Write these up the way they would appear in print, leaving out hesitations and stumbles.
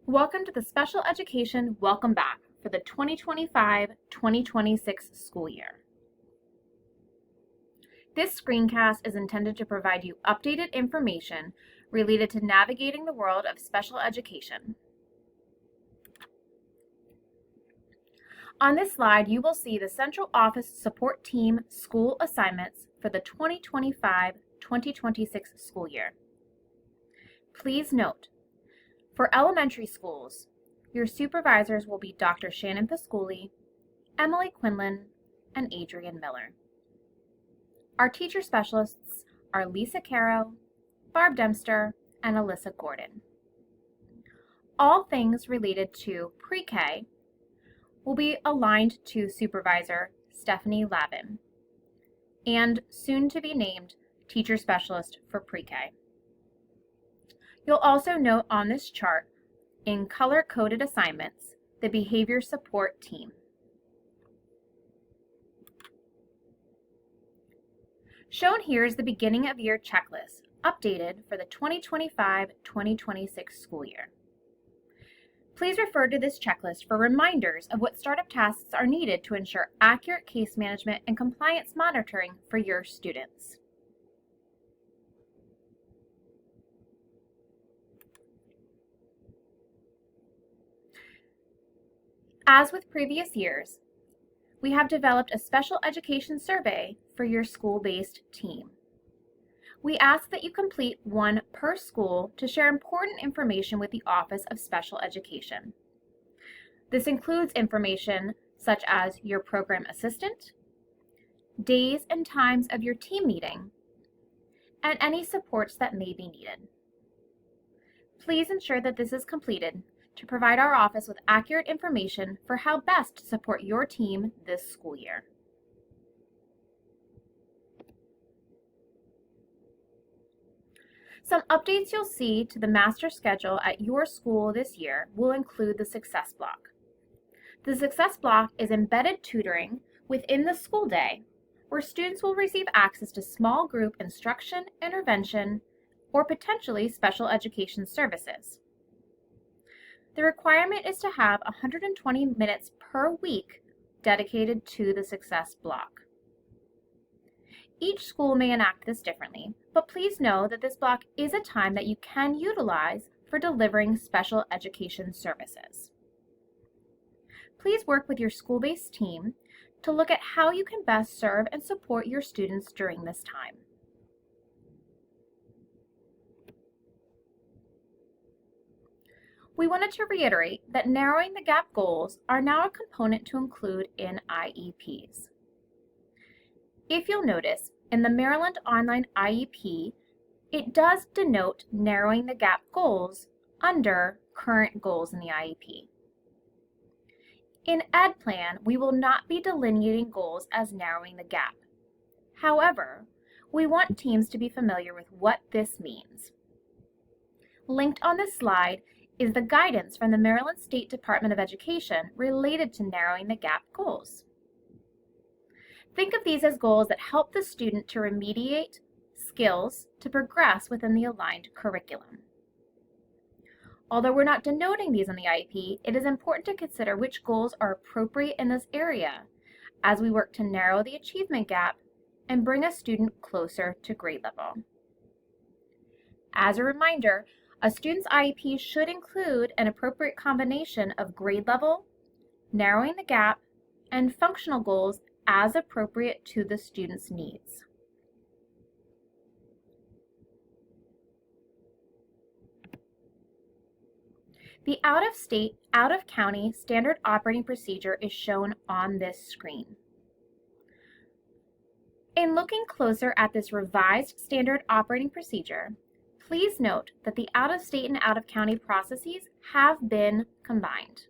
Welcome to the Special Education Welcome Back for the 2025-2026 school year. This screencast is intended to provide you updated information related to navigating the world of special education. On this slide, you will see the Central Office Support Team school assignments for the 2025-2026 school year. Please note, for elementary schools, your supervisors will be Dr. Shannon Pasculi, Emily Quinlan, and Adrian Miller. Our teacher specialists are Lisa Caro, Barb Dempster, and Alyssa Gordon. All things related to pre-K will be aligned to Supervisor Stephanie Lavin and soon to be named Teacher Specialist for pre-K. You'll also note on this chart, in color-coded assignments, the Behavior Support Team. Shown here is the beginning of year checklist, updated for the 2025-2026 school year. Please refer to this checklist for reminders of what startup tasks are needed to ensure accurate case management and compliance monitoring for your students. As with previous years, we have developed a special education survey for your school-based team. We ask that you complete one per school to share important information with the Office of Special Education. This includes information such as your program assistant, days and times of your team meeting, and any supports that may be needed. Please ensure that this is completed to provide our office with accurate information for how best to support your team this school year. Some updates you'll see to the master schedule at your school this year will include the Success Block. The Success Block is embedded tutoring within the school day, where students will receive access to small group instruction, intervention, or potentially special education services. The requirement is to have 120 minutes per week dedicated to the Success Block. Each school may enact this differently, but please know that this block is a time that you can utilize for delivering special education services. Please work with your school-based team to look at how you can best serve and support your students during this time. We wanted to reiterate that narrowing the gap goals are now a component to include in IEPs. If you'll notice, in the Maryland Online IEP, it does denote narrowing the gap goals under current goals in the IEP. In EdPlan, we will not be delineating goals as narrowing the gap. However, we want teams to be familiar with what this means. Linked on this slide is the guidance from the Maryland State Department of Education related to narrowing the gap goals. Think of these as goals that help the student to remediate skills to progress within the aligned curriculum. Although we're not denoting these on the IEP, it is important to consider which goals are appropriate in this area as we work to narrow the achievement gap and bring a student closer to grade level. As a reminder, a student's IEP should include an appropriate combination of grade level, narrowing the gap, and functional goals as appropriate to the student's needs. The out-of-state, out-of-county standard operating procedure is shown on this screen. In looking closer at this revised standard operating procedure, please note that the out-of-state and out-of-county processes have been combined.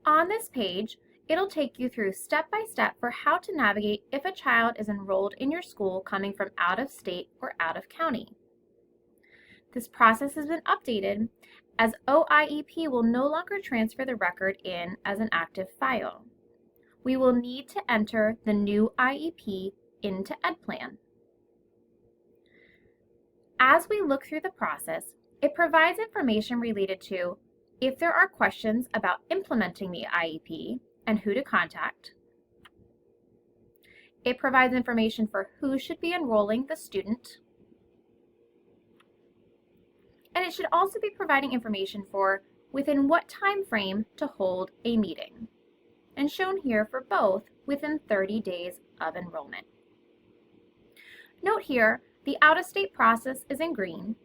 On this page, it'll take you through step-by-step for how to navigate if a child is enrolled in your school coming from out-of-state or out-of-county. This process has been updated as OIEP will no longer transfer the record in as an active file. We will need to enter the new IEP into EdPlan. As we look through the process, It provides information related to if there are questions about implementing the IEP and who to contact. It provides information for who should be enrolling the student. And it should also be providing information for within what time frame to hold a meeting, and shown here for both within 30 days of enrollment. Note here, the out-of-state process is in green,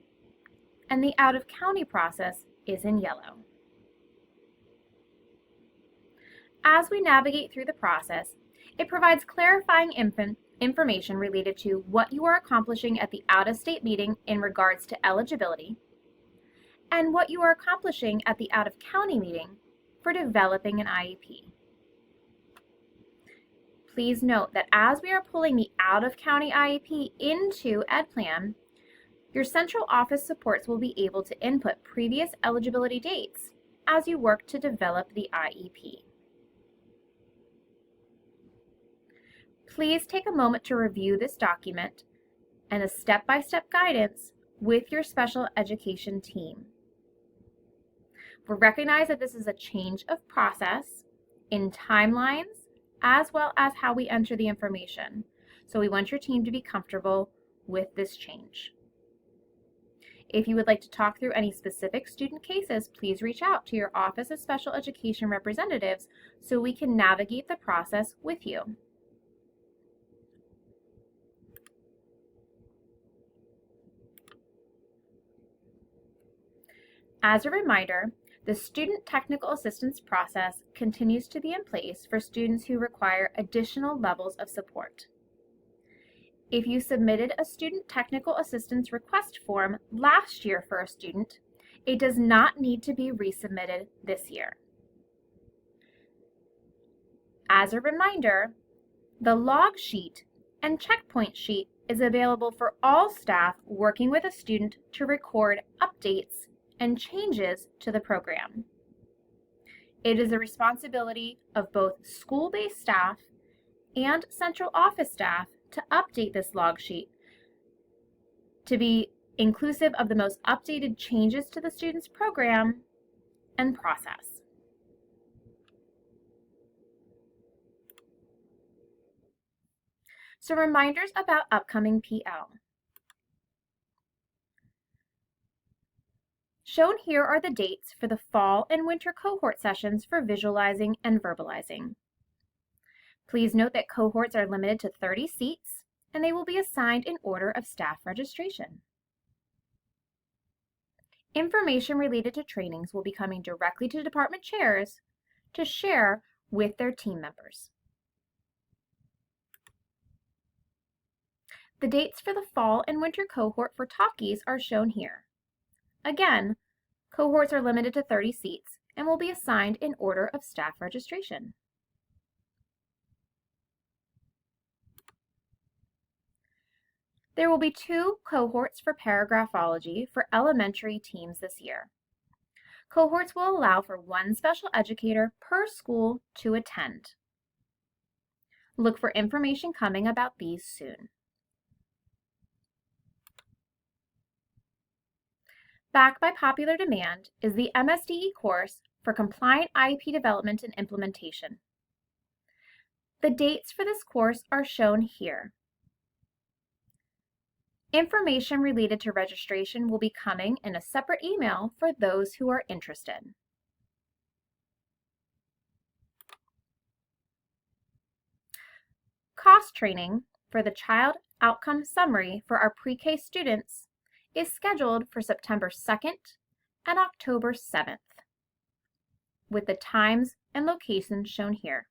and the out-of-county process is in yellow. As we navigate through the process, it provides clarifying information related to what you are accomplishing at the out-of-state meeting in regards to eligibility, and what you are accomplishing at the out-of-county meeting for developing an IEP. Please note that as we are pulling the out-of-county IEP into EdPlan, your central office supports will be able to input previous eligibility dates as you work to develop the IEP. Please take a moment to review this document and a step-by-step guidance with your special education team. We recognize that this is a change of process in timelines as well as how we enter the information. So we want your team to be comfortable with this change. If you would like to talk through any specific student cases, please reach out to your Office of Special Education representatives so we can navigate the process with you. As a reminder, the Student Technical Assistance process continues to be in place for students who require additional levels of support. If you submitted a Student Technical Assistance request form last year for a student, it does not need to be resubmitted this year. As a reminder, the log sheet and checkpoint sheet is available for all staff working with a student to record updates and changes to the program. It is the responsibility of both school-based staff and central office staff to update this log sheet to be inclusive of the most updated changes to the student's program and process. So reminders about upcoming PL. Shown here are the dates for the fall and winter cohort sessions for visualizing and verbalizing. Please note that cohorts are limited to 30 seats, and they will be assigned in order of staff registration. Information related to trainings will be coming directly to department chairs to share with their team members. The dates for the fall and winter cohort for Talkies are shown here. Again, cohorts are limited to 30 seats and will be assigned in order of staff registration. There will be 2 cohorts for paragraphology for elementary teams this year. Cohorts will allow for 1 special educator per school to attend. Look for information coming about these soon. Back by popular demand is the MSDE course for Compliant IEP Development and Implementation. The dates for this course are shown here. Information related to registration will be coming in a separate email for those who are interested. Cost training for the Child Outcome Summary for our pre-K students is scheduled for September 2nd and October 7th, with the times and locations shown here.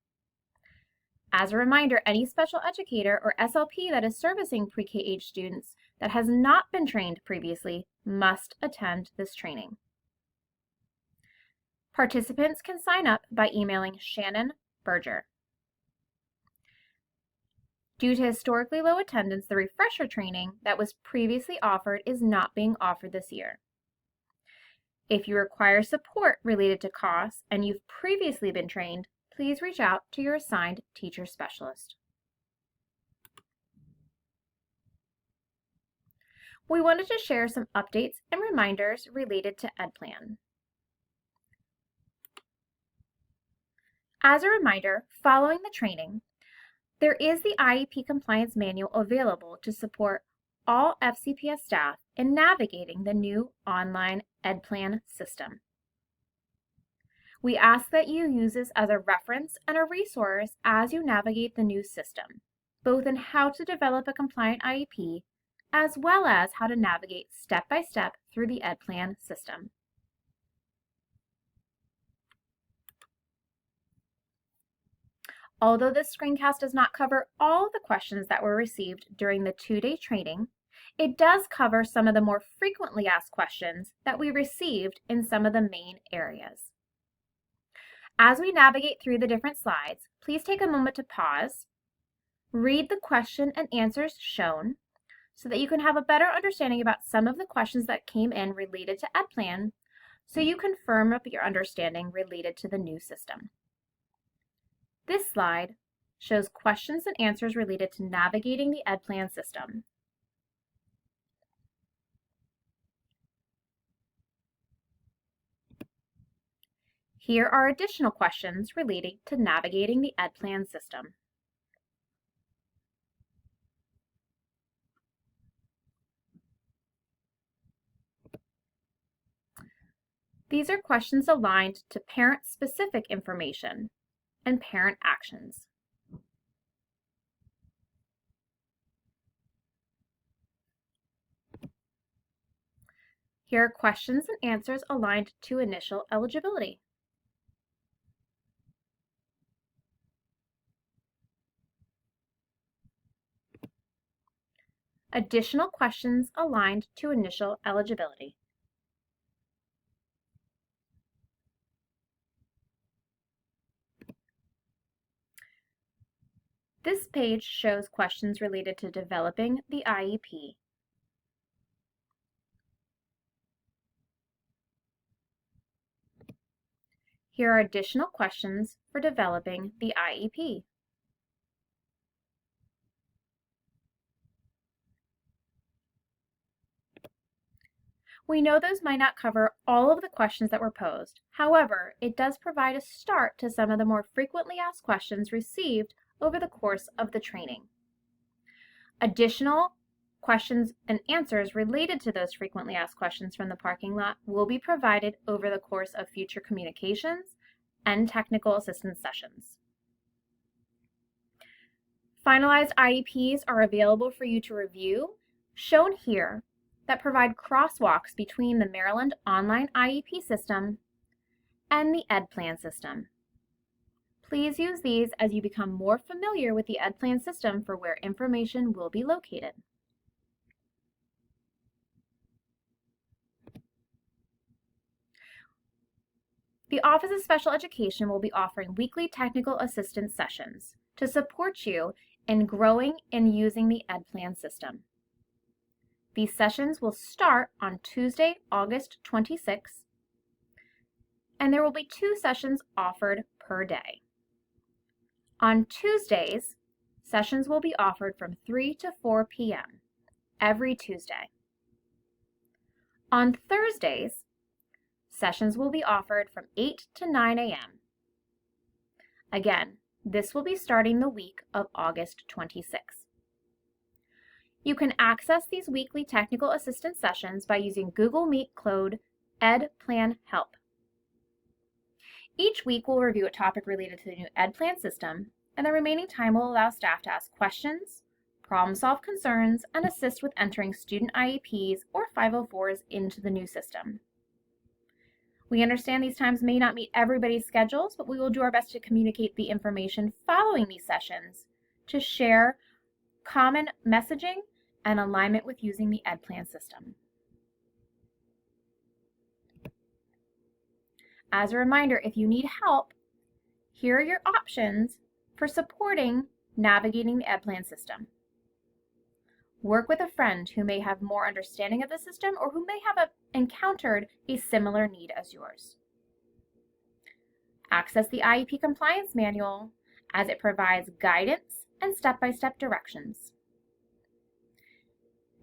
As a reminder, any special educator or SLP that is servicing pre-K age students that has not been trained previously must attend this training. Participants can sign up by emailing Shannon Berger. Due to historically low attendance, the refresher training that was previously offered is not being offered this year. If you require support related to costs and you've previously been trained, please reach out to your assigned teacher specialist. we wanted to share some updates and reminders related to EdPlan. As a reminder, following the training, there is the IEP Compliance Manual available to support all FCPS staff in navigating the new online EdPlan system. We ask that you use this as a reference and a resource as you navigate the new system, both in how to develop a compliant IEP, as well as how to navigate step-by-step through the EdPlan system. Although this screencast does not cover all the questions that were received during the 2-day training, it does cover some of the more frequently asked questions that we received in some of the main areas. As we navigate through the different slides, please take a moment to pause, read the question and answers shown so that you can have a better understanding about some of the questions that came in related to EdPlan, so you can firm up your understanding related to the new system. This slide shows questions and answers related to navigating the EdPlan system. Here are additional questions relating to navigating the EdPlan system. These are questions aligned to parent-specific information and parent actions. Here are questions and answers aligned to initial eligibility. Additional questions aligned to initial eligibility. This page shows questions related to developing the IEP. Here are additional questions for developing the IEP. We know those might not cover all of the questions that were posed. However, it does provide a start to some of the more frequently asked questions received over the course of the training. Additional questions and answers related to those frequently asked questions from the parking lot will be provided over the course of future communications and technical assistance sessions. Finalized IEPs are available for you to review, shown here, that provide crosswalks between the Maryland Online IEP system and the EdPlan system. Please use these as you become more familiar with the EdPlan system for where information will be located. The Office of Special Education will be offering weekly technical assistance sessions to support you in growing and using the EdPlan system. These sessions will start on Tuesday, August 26th, and there will be 2 sessions offered per day. On Tuesdays, sessions will be offered from 3 to 4 p.m. every Tuesday. On Thursdays, sessions will be offered from 8 to 9 a.m. Again, this will be starting the week of August 26th. You can access these weekly technical assistance sessions by using Google Meet code EdPlanHelp. Each week we'll review a topic related to the new EdPlan system, and the remaining time will allow staff to ask questions, problem-solve concerns, and assist with entering student IEPs or 504s into the new system. We understand these times may not meet everybody's schedules, but we will do our best to communicate the information following these sessions to share common messaging and alignment with using the EdPlan system. As a reminder, if you need help, here are your options for supporting navigating the EdPlan system. Work with a friend who may have more understanding of the system or who may have encountered a similar need as yours. Access the IEP Compliance Manual as it provides guidance and step-by-step directions.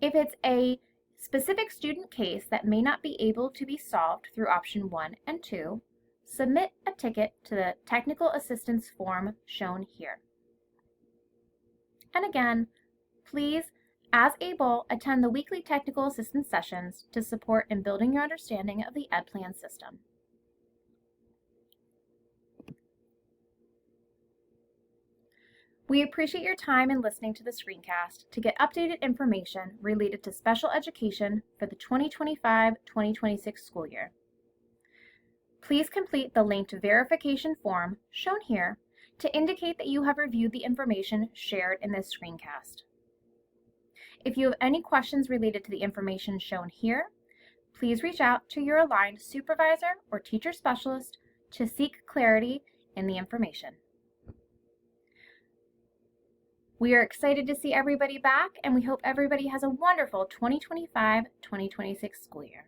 If it's a specific student case that may not be able to be solved through option 1 and 2, submit a ticket to the technical assistance form shown here. And again, please, as able, attend the weekly technical assistance sessions to support in building your understanding of the EdPlan system. We appreciate your time in listening to the screencast to get updated information related to special education for the 2025-2026 school year. Please complete the linked verification form shown here to indicate that you have reviewed the information shared in this screencast. If you have any questions related to the information shown here, please reach out to your aligned supervisor or teacher specialist to seek clarity in the information. We are excited to see everybody back, and we hope everybody has a wonderful 2025-2026 school year.